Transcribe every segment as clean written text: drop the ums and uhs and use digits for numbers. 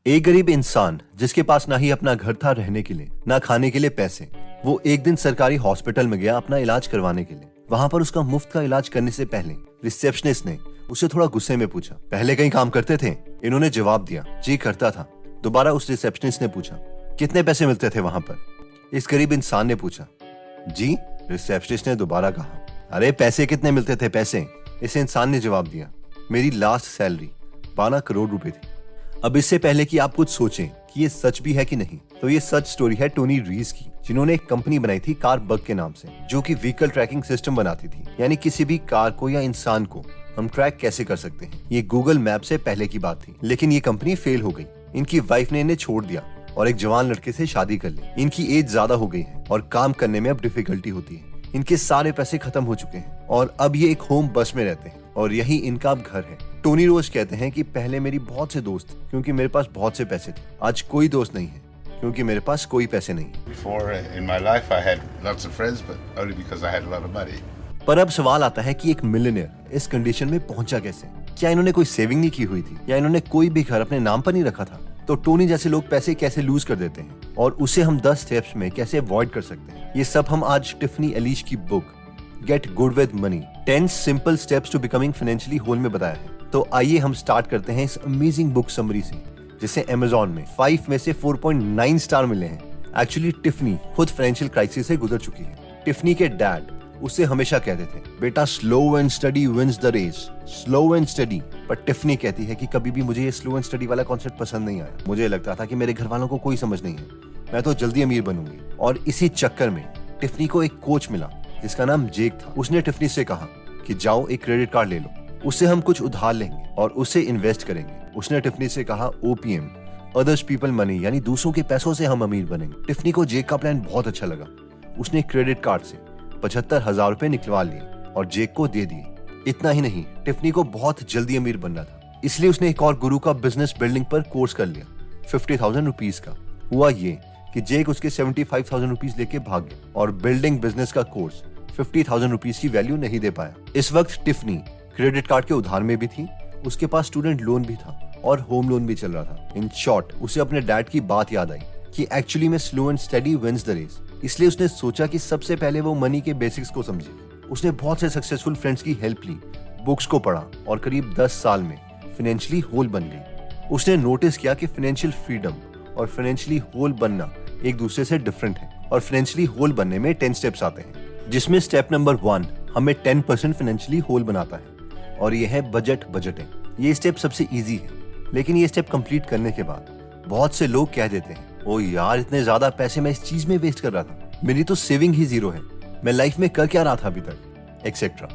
एक गरीब इंसान जिसके पास ना ही अपना घर था रहने के लिए, ना खाने के लिए पैसे, वो एक दिन सरकारी हॉस्पिटल में गया अपना इलाज करवाने के लिए। वहाँ पर उसका मुफ्त का इलाज करने से पहले रिसेप्शनिस्ट ने उसे थोड़ा गुस्से में पूछा, पहले कहीं काम करते थे? इन्होंने जवाब दिया, जी करता था। दोबारा उस रिसेप्शनिस्ट ने पूछा, कितने पैसे मिलते थे वहां पर? इस गरीब इंसान ने पूछा, जी। रिसेप्शनिस्ट ने दोबारा कहा, अरे पैसे कितने मिलते थे पैसे? इस इंसान ने जवाब दिया, मेरी लास्ट सैलरी 12 करोड़ रुपए थी। अब इससे पहले कि आप कुछ सोचें कि ये सच भी है कि नहीं, तो ये सच स्टोरी है टोनी रीज की, जिन्होंने एक कंपनी बनाई थी कार बग के नाम से, जो कि व्हीकल ट्रैकिंग सिस्टम बनाती थी। यानी किसी भी कार को या इंसान को हम ट्रैक कैसे कर सकते हैं। ये गूगल मैप से पहले की बात थी, लेकिन ये कंपनी फेल हो गई। इनकी वाइफ ने इन्हें छोड़ दिया और एक जवान लड़के से शादी कर ली। इनकी एज ज्यादा हो गई है और काम करने में अब डिफिकल्टी होती है। इनके सारे पैसे खत्म हो चुके हैं और अब ये एक होम बस में रहते हैं और यही इनका अब घर है। टोनी रोज कहते हैं कि पहले मेरी बहुत से दोस्त क्योंकि मेरे पास बहुत से पैसे थे, आज कोई दोस्त नहीं है क्योंकि मेरे पास कोई पैसे नहीं। Before in my life I had lots of friends, but only because I had a lot of money. पर अब सवाल आता है कि एक मिलियनेयर इस कंडीशन में पहुंचा कैसे? क्या इन्होंने कोई सेविंग नहीं की हुई थी या इन्होंने कोई भी घर अपने नाम पर नहीं रखा था? तो टोनी जैसे लोग पैसे कैसे लूज कर देते हैं और उसे हम 10 स्टेप्स में कैसे अवॉइड कर सकते हैं, ये सब हम आज टिफनी एलिश की book get good with money 10 simple steps to becoming financially whole में बताया है। तो आइए हम स्टार्ट करते हैं इस अमेजिंग बुक समरी से, जिसे अमेज़न में 5 में से 4.9 स्टार मिले हैं। एक्चुअली टिफनी खुद फाइनेंशियल क्राइसिस से गुजर चुकी है। टिफनी के डैड उसे हमेशा कहते थे, बेटा slow and steady wins the race, slow and steady. पर टिफनी कहती है कि कभी भी मुझे ये स्लो एंड स्टडी वाला कॉन्सेप्ट पसंद नहीं आया। मुझे लगता था कि मेरे घर वालों को कोई समझ नहीं है, मैं तो जल्दी अमीर बनूंगी। और इसी चक्कर में टिफनी को एक कोच मिला जिसका नाम जेक था। उसने टिफनी से कहा कि जाओ एक क्रेडिट कार्ड ले लो, उससे हम कुछ उधार लेंगे और उससे इन्वेस्ट करेंगे। उसने टिफनी से कहा ओपीएम, अदर्स पीपल मनी, यानी दूसरों के पैसों से हम अमीर बनेंगे। टिफनी को जेक का प्लान बहुत अच्छा लगा। उसने क्रेडिट कार्ड से 75,000 रुपए निकलवा लिए और जेक को दे दिए। इतना ही नहीं, टिफनी को बहुत जल्दी अमीर बनना था, इसलिए उसने एक और गुरु का बिजनेस बिल्डिंग पर कोर्स कर लिया 50,000 रुपीज का। हुआ ये कि जेक उसके 75,000 रुपीज लेके भाग गया और बिल्डिंग बिजनेस का कोर्स 50,000 रुपीज की वैल्यू नहीं दे पाया। इस वक्त टिफनी क्रेडिट कार्ड के उधार में भी थी, उसके पास स्टूडेंट लोन भी था और होम लोन भी चल रहा था। इन शॉर्ट, उसे अपने डैड की बात याद आई कि एक्चुअली में slow and steady wins the race. इसलिए उसने सोचा कि सबसे पहले वो मनी के बेसिक्स को समझे। उसने बहुत से सक्सेसफुल फ्रेंड्स की हेल्प ली, बुक्स को पढ़ा और करीब 10 साल में फाइनेंशियली होल बन गई। उसने नोटिस किया कि फाइनेंशियल फ्रीडम और फाइनेंशियली होल बनना एक दूसरे से डिफरेंट है और फाइनेंशियली होल बनने में 10 स्टेप्स आते हैं, जिसमें स्टेप नंबर 1 हमें 10% फाइनेंशियली होल बनाता है और यह है बजटिंग। ये स्टेप सबसे इजी है, लेकिन ये स्टेप कंप्लीट करने के बाद बहुत से लोग कह देते हैं, ओ यार इतने ज्यादा पैसे मैं इस चीज में वेस्ट कर रहा था, मेरी तो सेविंग ही 0 है, मैं लाइफ में कर क्या रहा था अभी तक, एक्सेट्रा।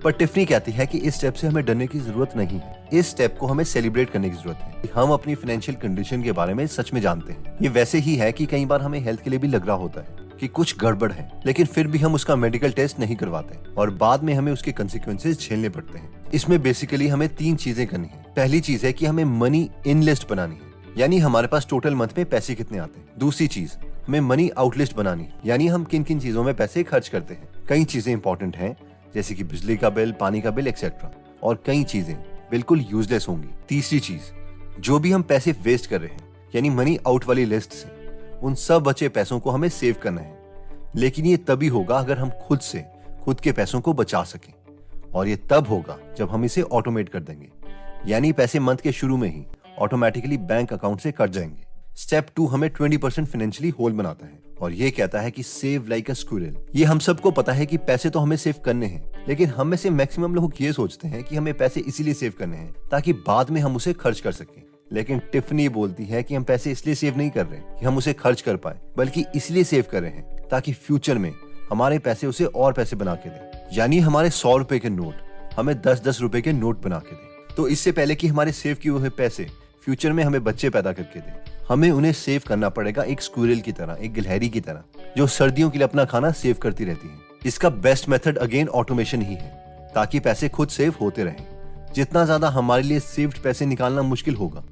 पर टिफनी कहती है कि इस स्टेप से हमें डरने की जरूरत नहीं है। इस स्टेप को हमें सेलिब्रेट करने की जरूरत है कि हम अपनी फाइनेंशियल कंडीशन के बारे में सच में जानते हैं। ये वैसे ही है कि कई बार हमें हेल्थ के लिए भी लग रहा होता है कि कुछ गड़बड़ है, लेकिन फिर भी हम उसका मेडिकल टेस्ट नहीं करवाते और बाद में हमें उसके कंसिक्वेंसेस झेलने पड़ते हैं। इसमें बेसिकली हमें 3 चीजें करनी है। पहली चीज है कि हमें मनी इन लिस्ट बनानी है, यानी हमारे पास टोटल मंथ में पैसे कितने आते हैं। दूसरी चीज, हमें मनी आउट लिस्ट बनानी है, यानी हम किन किन चीजों में पैसे खर्च करते हैं। कई चीजें इंपॉर्टेंट हैं जैसे कि बिजली का बिल, पानी का बिल एक्सेट्रा, और कई चीजें बिल्कुल यूजलेस होंगी। तीसरी चीज, जो भी हम पैसे वेस्ट कर रहे हैं यानी मनी आउट वाली लिस्ट से, उन सब बचे पैसों को हमें सेव करना है। लेकिन ये तभी होगा अगर हम खुद से खुद के पैसों को बचा सकें, और ये तब होगा जब हम इसे ऑटोमेट कर देंगे, यानी पैसे मंथ के शुरू में ही ऑटोमेटिकली बैंक अकाउंट से कट जाएंगे। स्टेप 2 हमें 20% फाइनेंशियली होल बनाता है और ये कहता है कि सेव लाइक अ स्क्विरल। ये हम सबको पता है कि पैसे तो हमें सेव करने हैं, लेकिन हम में से मैक्सिमम लोग ये सोचते हैं कि हमें पैसे इसीलिए सेव करने हैं ताकि बाद में हम उसे खर्च कर सकें। लेकिन टिफनी बोलती है कि हम पैसे इसलिए सेव नहीं कर रहे कि हम उसे खर्च कर पाए, बल्कि इसलिए सेव कर रहे हैं ताकि फ्यूचर में हमारे पैसे उसे और पैसे बना के दें। यानी हमारे 100 रुपए के नोट हमें 10-10 रुपए के नोट बना के दें। तो इससे पहले कि हमारे सेव किए हुए पैसे फ्यूचर में हमें बच्चे पैदा करके दें, हमें उन्हें सेव करना पड़ेगा एक स्क्विरल की तरह, एक गिलहरी की तरह, जो सर्दियों के लिए अपना खाना सेव करती रहती है। इसका बेस्ट मेथड अगेन ऑटोमेशन ही है, ताकि पैसे खुद सेव होते रहें। जितना ज्यादा हमारे लिए सेव्ड पैसे निकालना मुश्किल होगा,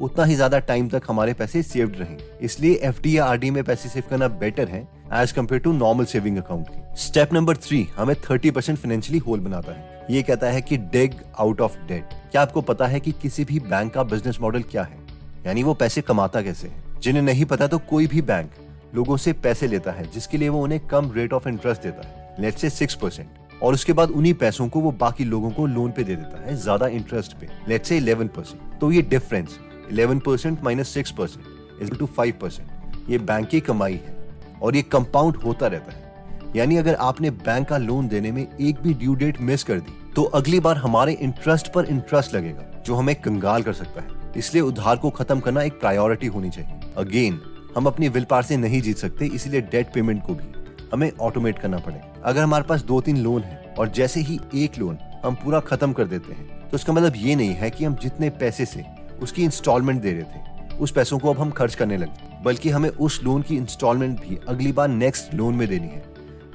उतना ही ज्यादा टाइम तक हमारे पैसे सेव्ड रहेंगे। इसलिए एफडी या आरडी में पैसे सेव करना बेटर है as compared to normal saving account की। स्टेप नंबर 3 हमें 30% फाइनेंशियली होल बनाता है। ये कहता है कि डिग आउट ऑफ डेट। क्या आपको पता है कि किसी भी बैंक का बिजनेस मॉडल क्या है? यानी वो पैसे कमाता कैसे है। जिन्हें नहीं पता तो कोई भी बैंक लोगों से पैसे लेता है जिसके लिए वो उन्हें कम रेट ऑफ इंटरेस्ट देता है, लेट्स से 6%, और उसके बाद उन्हीं पैसों को वो बाकी लोगों को लोन पे दे देता है ज्यादा इंटरेस्ट पे, लेट्स से 11%। तो ये डिफरेंस 11% माइनस 6% इज टू 5%। ये बैंक की कमाई है और ये कंपाउंड होता रहता है। यानी अगर आपने बैंक का लोन देने में एक भी ड्यू डेट मिस कर दी तो अगली बार हमारे इंटरेस्ट पर इंटरेस्ट लगेगा जो हमें कंगाल कर सकता है। इसलिए उधार को खत्म करना एक प्रायोरिटी होनी चाहिए। अगेन, हम अपनी विल पावर से नहीं जीत सकते, इसीलिए डेट पेमेंट को भी हमें ऑटोमेट करना पड़ेगा। अगर हमारे पास 2-3 लोन है और जैसे ही एक लोन हम पूरा खत्म कर देते हैं तो इसका मतलब ये नहीं है कि हम जितने पैसे से उसकी इंस्टॉलमेंट दे रहे थे उस पैसों को अब हम खर्च करने लगे, बल्कि हमें उस लोन की इंस्टॉलमेंट भी अगली बार नेक्स्ट लोन में देनी है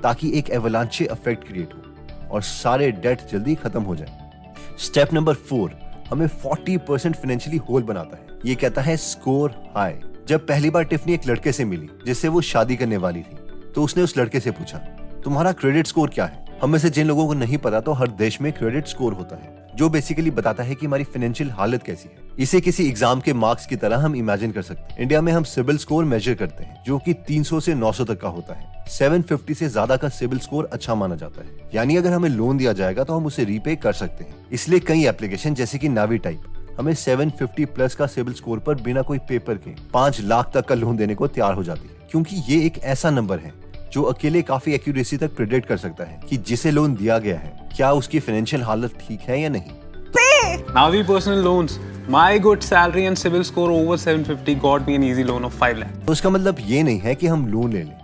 ताकि एक एवलांचे इफेक्ट क्रिएट हो और सारे डेट जल्दी खत्म हो जाए। स्टेप नंबर 4 हमें 40% फाइनेंशियली होल बनाता है। ये कहता है स्कोर हाई। जब पहली बार टिफनी एक लड़के से मिली जिससे वो शादी करने वाली थी तो उसने उस लड़के से पूछा, तुम्हारा क्रेडिट स्कोर क्या है? हम में से जिन लोगों को नहीं पता तो हर देश में क्रेडिट स्कोर होता है जो बेसिकली बताता है कि हमारी फाइनेंशियल हालत कैसी है। इसे किसी एग्जाम के मार्क्स की तरह हम इमेजिन कर सकते हैं। इंडिया में हम सिबिल स्कोर मेजर करते हैं जो कि 300 से 900 तक का होता है। 750 से ज्यादा का सिबिल स्कोर अच्छा माना जाता है, यानी अगर हमें लोन दिया जाएगा तो हम उसे रीपे कर सकते हैं। इसलिए कई एप्लीकेशन जैसे कि नावी टाइप हमें 750 प्लस का सिबिल स्कोर पर बिना कोई पेपर के 5 लाख तक का लोन देने को तैयार हो जाती है, क्योंकि ये एक ऐसा नंबर है जो अकेले काफी एक्यूरेसी तक प्रेडिक्ट कर सकता है कि जिसे लोन दिया गया है क्या उसकी फाइनेंशियल हालत ठीक है या नहीं। Navi personal loans. My good salary and CIBIL score over 750 got me an easy loan of 5 lakh. तो उसका मतलब ये नहीं है कि हम लोन ले लें,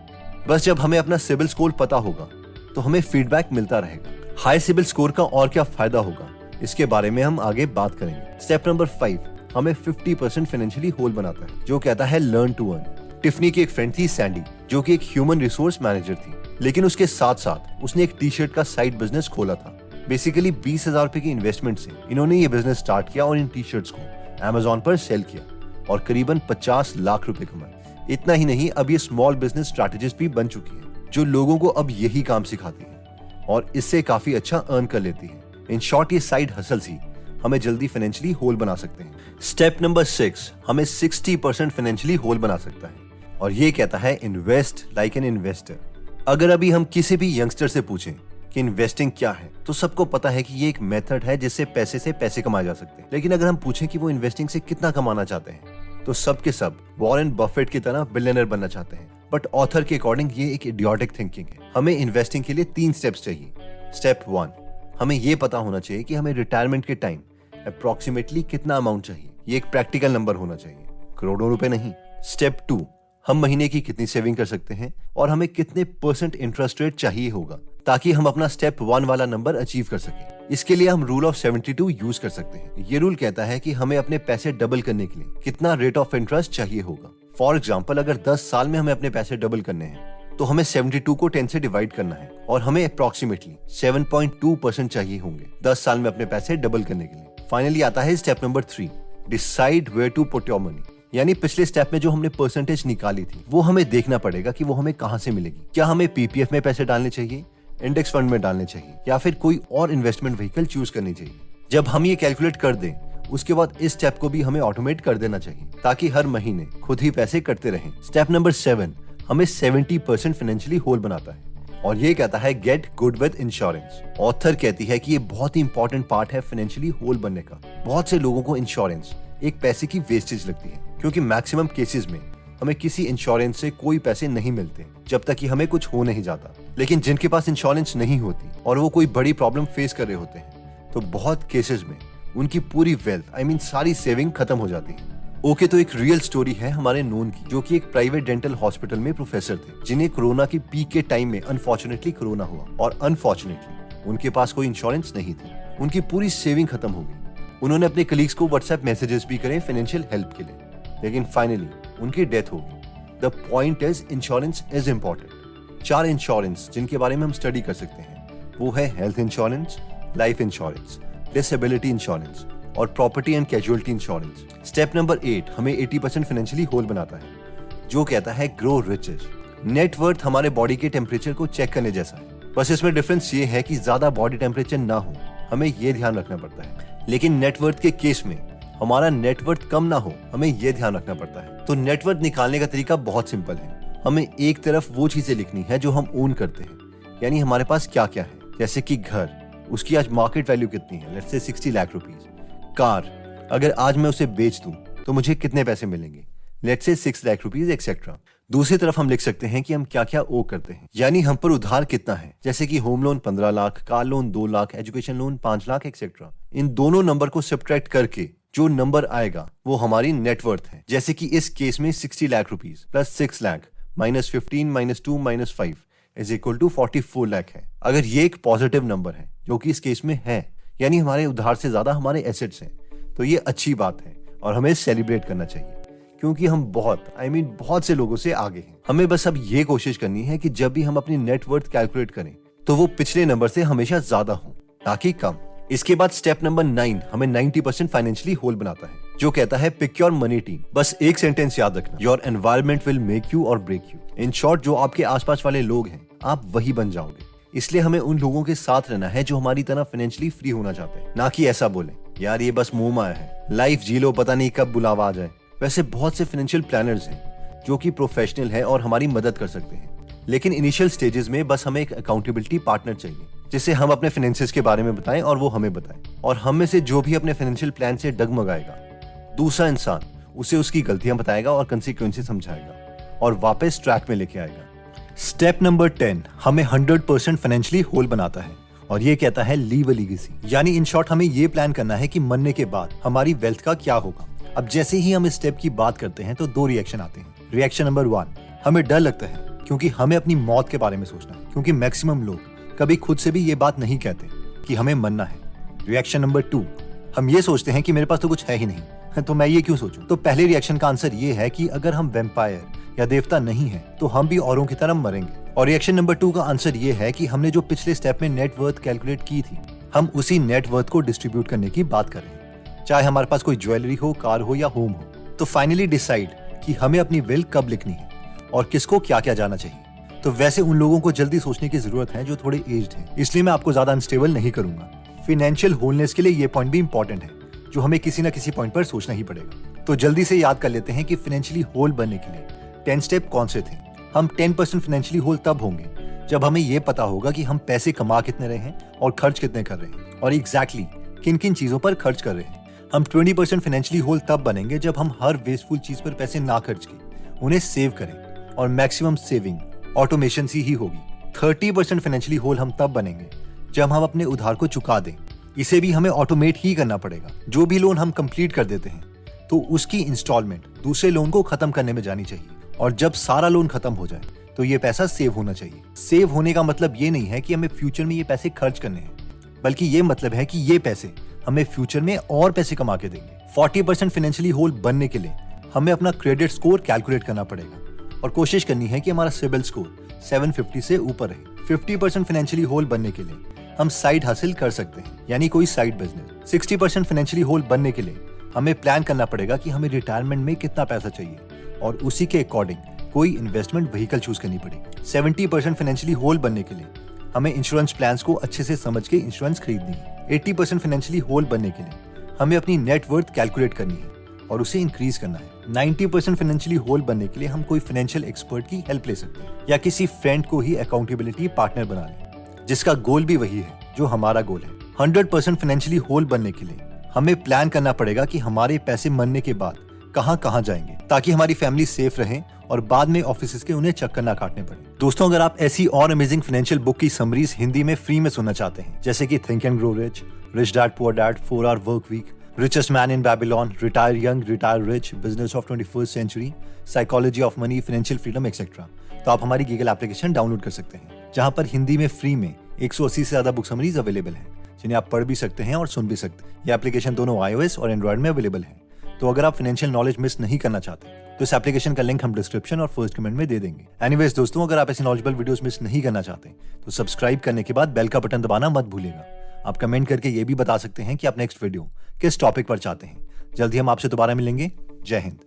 बस जब हमें अपना सिबिल स्कोर पता होगा तो हमें फीडबैक मिलता रहेगा। हाई सिबिल स्कोर का और क्या फायदा होगा इसके बारे में हम आगे बात करेंगे। स्टेप नंबर 5 हमें 50% फाइनेंशियली होल बनाता है जो कहता है लर्न टू अर्न। टिफनी की एक फ्रेंड थी सैंडी जो कि एक ह्यूमन रिसोर्स मैनेजर थी, लेकिन उसके साथ साथ उसने एक टी शर्ट का साइड बिजनेस खोला था। बेसिकली 20,000 रुपए की इन्वेस्टमेंट से इन्होंने ये बिजनेस स्टार्ट किया और इन टी शर्ट्स को Amazon पर सेल किया और करीबन 50 लाख रुपए कमाए। इतना ही नहीं, अब ये स्मॉल बिजनेस स्ट्रैटेजिस्ट भी बन चुकी है जो लोगों को अब यही काम सिखाती है और इससे काफी अच्छा अर्न कर लेती है। इन शॉर्ट ये साइड हसल्स ही हमें जल्दी फाइनेंशियली होल बना सकते हैं। स्टेप नंबर 6 हमें 60% फाइनेंशियली होल बना सकता है और ये कहता है इन्वेस्ट लाइक एन इन्वेस्टर। अगर अभी हम किसी भी यंगस्टर से पूछें कि इन्वेस्टिंग क्या है तो सबको पता है कि ये एक मेथड है जिससे पैसे से पैसे कमाए जा सकते हैं। लेकिन अगर हम पूछें कि वो इन्वेस्टिंग से कितना कमाना चाहते हैं तो सब के सब वॉरेन बफेट की तरह बिलियनर बनना चाहते हैं। बट ऑथर के अकॉर्डिंग ये एक इडियोटिक थिंकिंग है। हमें इन्वेस्टिंग के लिए 3 स्टेप्स चाहिए। स्टेप 1 हमें ये पता होना चाहिए कि हमें रिटायरमेंट के टाइम अप्रोक्सीमेटली कितना अमाउंट चाहिए। ये एक प्रैक्टिकल नंबर होना चाहिए, करोड़ों रुपए नहीं। स्टेप 2 हम महीने की कितनी सेविंग कर सकते हैं और हमें कितने % इंटरेस्ट रेट चाहिए होगा ताकि हम अपना स्टेप 1 वाला नंबर अचीव कर सकें। इसके लिए हम रूल ऑफ 72 यूज कर सकते हैं। ये रूल कहता है कि हमें अपने पैसे डबल करने के लिए कितना रेट ऑफ इंटरेस्ट चाहिए होगा। फॉर एग्जाम्पल, अगर 10 साल में हमें अपने पैसे डबल करने हैं तो हमें 72 को 10 से डिवाइड करना है और हमें अप्रोक्सीमेटली 7.2% चाहिए होंगे 10 साल में अपने पैसे डबल करने के लिए। फाइनली आता है step number 3, decide where to put your money. यानी पिछले स्टेप में जो हमने परसेंटेज निकाली थी वो हमें देखना पड़ेगा कि वो हमें कहां से मिलेगी। क्या हमें पीपीएफ में पैसे डालने चाहिए, इंडेक्स फंड में डालने चाहिए या फिर कोई और इन्वेस्टमेंट व्हीकल चूज करनी चाहिए। जब हम ये कैलकुलेट कर दें उसके बाद इस स्टेप को भी हमें ऑटोमेट कर देना चाहिए ताकि हर महीने खुद ही पैसे कटते रहें। स्टेप नंबर 7 हमें 70% फाइनेंशियली होल बनाता है और ये कहता है gate good with insurance. Author कहती है कि ये बहुत ही इंपॉर्टेंट पार्ट है फाइनेंशियली होल बनने का। बहुत से लोगों को इंश्योरेंस एक पैसे की वेस्टेज लगती है क्योंकि मैक्सिमम केसेस में हमें किसी इंश्योरेंस से कोई पैसे नहीं मिलते जब तक कि हमें कुछ हो नहीं जाता। लेकिन जिनके पास इंश्योरेंस नहीं होती और वो कोई बड़ी प्रॉब्लम फेस कर रहे होते हैं तो बहुत केसेस में उनकी पूरी वेल्थ सारी सेविंग खत्म हो जाती है। ओके, तो एक रियल स्टोरी है हमारे नोन की जो कि एक प्राइवेट डेंटल हॉस्पिटल में प्रोफेसर थे जिन्हें कोरोना की पीक के टाइम में अनफॉर्चुनेटली कोरोना हुआ और अनफॉर्चुनेटली उनके पास कोई इंश्योरेंस नहीं थी। उनकी पूरी सेविंग खत्म हो गई। उन्होंने अपने कलीग्स को व्हाट्सएप मैसेजेस भी करे फाइनेंशियल हेल्प के लिए, लेकिन फाइनली उनकी डेथ हो गई। The point is insurance is important. 4 insurance जिनके बारे में हम स्टडी कर सकते हैं वो है health insurance, life insurance, disability insurance और property and casualty insurance. Step number 8 हमें 80% फाइनेंशियली होल बनाता है जो कहता है ग्रो रिचेस। नेटवर्थ हमारे बॉडी के टेम्परेचर को चेक करने जैसा है, बस इसमें डिफरेंस ये है कि ज्यादा बॉडी टेम्परेचर ना हो, हमें ये ध्यान रखना पड़ता है। लेकिन नेटवर्थ के केस में हमारा नेटवर्थ कम ना हो, हमें यह ध्यान रखना पड़ता है। तो नेटवर्थ निकालने का तरीका बहुत सिंपल है। हमें एक तरफ वो चीजें लिखनी है जो हम ओन करते हैं, यानी हमारे पास क्या क्या है, जैसे कि घर, उसकी आज मार्केट वैल्यू कितनी है, let's say 60 lakh rupees. Car, अगर आज मैं उसे बेच दूं तो मुझे कितने पैसे मिलेंगे, let's say 6 lakh rupees etcetera. दूसरी तरफ हम लिख सकते हैं कि हम क्या क्या ओ करते हैं, यानी हम पर उधार कितना है, जैसे कि home loan 15 lakh, car loan 2 lakh, education loan 5 lakh etcetera. इन दोनों नंबर को सब्ट्रैक्ट करके जो नंबर आएगा वो हमारी नेटवर्थ है। जैसे कि इस केस में 60 lakh rupees plus 6 lakh minus 15 minus 2 minus 5 is equal to 44 lakh है। अगर ये एक पॉजिटिव नंबर है, जो कि इस केस में है, यानी हमारे उधार से ज्यादा हमारे एसेट्स हैं, तो ये अच्छी बात है और हमें सेलिब्रेट करना चाहिए, क्योंकि हम बहुत से लोगों से आगे हैं। हमें बस अब ये कोशिश करनी है कि जब भी हम अपनी नेटवर्थ कैलकुलेट करें तो वो पिछले नंबर से हमेशा ज्यादा हो, ना कि कम। इसके बाद स्टेप नंबर 9 हमें 90% फाइनेंशियली होल बनाता है, जो कहता है पिक योर मनी टीम। बस एक सेंटेंस याद रखना, your environment will make you और ब्रेक यू। इन शॉर्ट, जो आपके आसपास वाले लोग हैं आप वही बन जाओगे। इसलिए हमें उन लोगों के साथ रहना है जो हमारी तरह फाइनेंशियली फ्री होना चाहते हैं, ना कि ऐसा बोले यार ये बस मुंह माया है, लाइफ जी लो, पता नहीं कब बुलावा आ जाए। वैसे बहुत से फाइनेंशियल प्लानर्स हैं जो कि प्रोफेशनल है और हमारी मदद कर सकते हैं, लेकिन इनिशियल स्टेजेस में बस हमें एक अकाउंटेबिलिटी पार्टनर चाहिए, जिसे हम अपने फाइनेंसेस के बारे में बताएं और वो हमें बताएं। और हम में से जो भी अपने फाइनेंशियल प्लान से डगमगाएगा, दूसरा इंसान उसे उसकी गलतियां बताएगा और कंसिक्वेंसेस समझाएगा और वापस ट्रैक में लेके आएगा। स्टेप नंबर 10 हमें 100% फाइनेंशियली होल बनाता है और ये कहता है लीव अ लीगेसी, यानी इन शॉर्ट हमें ये प्लान करना है कि मरने के बाद हमारी वेल्थ का क्या होगा। अब जैसे ही हम इस स्टेप की बात करते हैं तो 2 रिएक्शन आते हैं। रिएक्शन नंबर 1, हमें डर लगता है क्योंकि हमें अपनी मौत के बारे में सोचना है, क्योंकि मैक्सिमम लोग कभी खुद से भी ये बात नहीं कहते कि हमें मरना है। रिएक्शन नंबर 2, हम ये सोचते हैं कि मेरे पास तो कुछ है ही नहीं, तो मैं ये क्यों सोचूं। तो पहले रिएक्शन का आंसर ये है कि अगर हम वैम्पायर या देवता नहीं है तो हम भी औरों की तरह मरेंगे। और रिएक्शन नंबर 2 का आंसर ये है कि हमने जो पिछले स्टेप में नेटवर्थ कैलकुलेट की थी, हम उसी नेटवर्थ को डिस्ट्रीब्यूट करने की बात कर रहे हैं, चाहे हमारे पास कोई ज्वेलरी हो, कार हो या होम हो। तो फाइनली डिसाइड कि हमें अपनी विल कब लिखनी है और किसको क्या क्या जाना चाहिए। तो वैसे उन लोगों को जल्दी सोचने की जरूरत है जो थोड़े एज्ड हैं, इसलिए मैं आपको ज्यादा अनस्टेबल नहीं करूंगा। फाइनेंशियल होलनेस के लिए ये पॉइंट भी इंपॉर्टेंट है, जो हमें किसी ना किसी पॉइंट पर सोचना ही पड़ेगा। तो जल्दी से याद कर लेते हैं कि फाइनेंशियली होल बनने के लिए 10 स्टेप कौन से थे। हम 10% फाइनेंशियली होल तब होंगे जब हमें ये पता होगा कि हम पैसे कमा कितने रहे हैं और खर्च कितने कर रहे हैं और एग्जैक्टली किन किन चीजों पर खर्च कर रहे हैं। हम 20% फाइनेंशियली होल तब बनेंगे जब हम हर वेस्टफुल चीज पर पैसे ना खर्च के उन्हें सेव करें और मैक्सिमम सेविंग ऑटोमेशन से ही होगी। 30% फाइनेंशियली होल हम तब बनेंगे जब हम अपने उधार को चुका दें। इसे भी हमें ऑटोमेट ही करना पड़ेगा। जो भी लोन हम कंप्लीट कर देते हैं तो उसकी इंस्टॉलमेंट दूसरे लोन को खत्म करने में जानी चाहिए, और जब सारा लोन खत्म हो जाए तो ये पैसा सेव होना चाहिए। सेव होने का मतलब ये नहीं है कि हमें फ्यूचर में ये पैसे खर्च करने हैं, बल्कि ये मतलब है कि ये पैसे हमें फ्यूचर में और पैसे कमा के देंगे। 40% फाइनेंशियली होल बनने के लिए हमें अपना क्रेडिट स्कोर कैलकुलेट करना पड़ेगा और कोशिश करनी है कि हमारा सिबिल स्कोर 750 से ऊपर रहे। 50% फाइनेंशियली होल बनने के लिए हम साइड हासिल कर सकते हैं, यानी कोई साइड बिजनेस। 60% फाइनेंशियली होल बनने के लिए हमें प्लान करना पड़ेगा कि हमें रिटायरमेंट में कितना पैसा चाहिए और उसी के अकॉर्डिंग कोई इन्वेस्टमेंट व्हीकल चूज करनी पड़ेगी। 70% फाइनेंशियली होल बनने के लिए हमें इंश्योरेंस प्लान्स को अच्छे से समझ के इंश्योरेंस खरीदनी है। 80% फाइनेंशियली होल बनने के लिए हमें अपनी नेटवर्थ कैलकुलेट करनी है और उसे इंक्रीज करना है। 90% फाइनेंशियली होल बनने के लिए हम कोई फाइनेंशियल एक्सपर्ट की हेल्प ले सकते हैं या किसी फ्रेंड को ही अकाउंटेबिलिटी पार्टनर बना लें, जिसका गोल भी वही है जो हमारा गोल है। 100% फाइनेंशियली होल बनने के लिए हमें प्लान करना पड़ेगा कि हमारे पैसे मरने के बाद कहां जाएंगे, ताकि हमारी फैमिली सेफ रहे और बाद में ऑफिस के उन्हें चक्कर ना काटने पड़े। दोस्तों, अगर आप ऐसी और अमेजिंग फाइनेंशियल बुक की समरीज हिंदी में फ्री में सुनना चाहते हैं, जैसे कि think and grow rich, rich dad poor dad, 4 Hour work week, richest man in Babylon, retire young retire rich, business of 21st century, psychology of money, financial freedom etcetera, तो आप हमारी गीगल एप्लीकेशन डाउनलोड कर सकते हैं, जहां पर हिंदी में free में 180 से ज्यादा बुक समरीज अवेलेबल हैं, जिन्हें आप पढ़ भी सकते हैं और सुन भी सकते हैं। ये एप्लीकेशन दोनों iOS और एंड्रॉइड में अवेलेबल है। तो अगर आप फाइनेंशियल नॉलेज मिस नहीं करना चाहते तो इस एप्लीकेशन का लिंक हम डिस्क्रिप्शन और फर्स्ट कमेंट में दे देंगे। एनीवेज दोस्तों, अगर आप ऐसी नॉलेजेबल वीडियोस मिस नहीं करना चाहते तो सब्सक्राइब करने के बाद बेल का बटन दबाना मत भूलिएगा। आप कमेंट करके ये भी बता सकते हैं कि आप नेक्स्ट वीडियो किस टॉपिक पर चाहते हैं। जल्दी हम आपसे दोबारा मिलेंगे। जय हिंद।